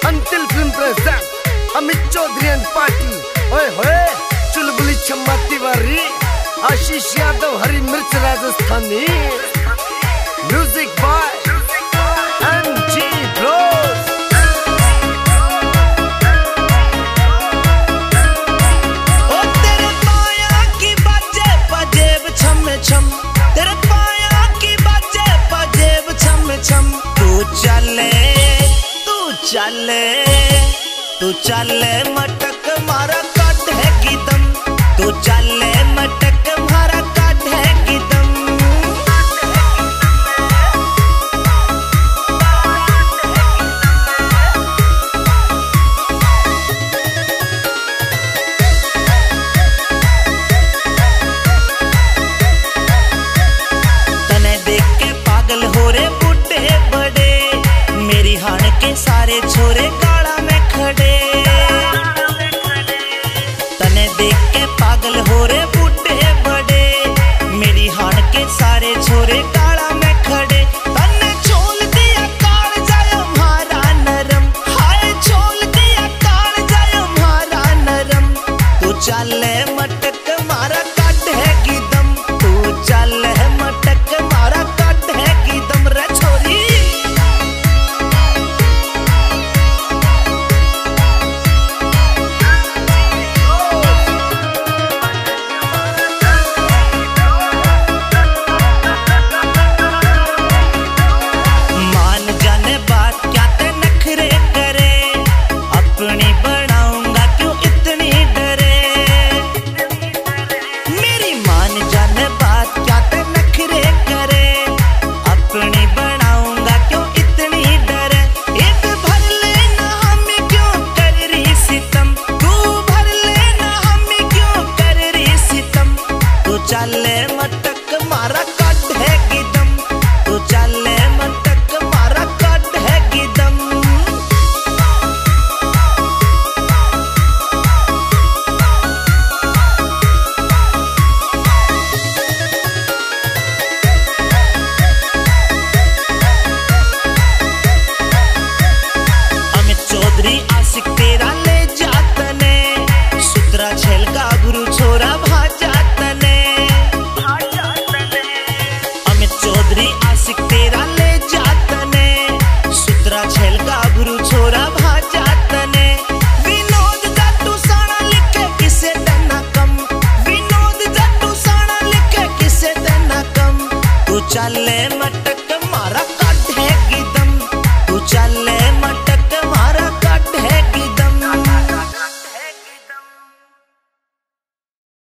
Until Film present Amit Chaudhary and party. Oye hoye, चुलबुली छम्मा तिवारी, आशीष यादव, हरी मिर्च Rajasthani. Music by MG Bros. ओ तेरे पाया की बाजे पजेब छम छम, तेरे पाया की बाजे पजेब छम छम. तू चले तू चले मटक मारा कट है की दम. तू चले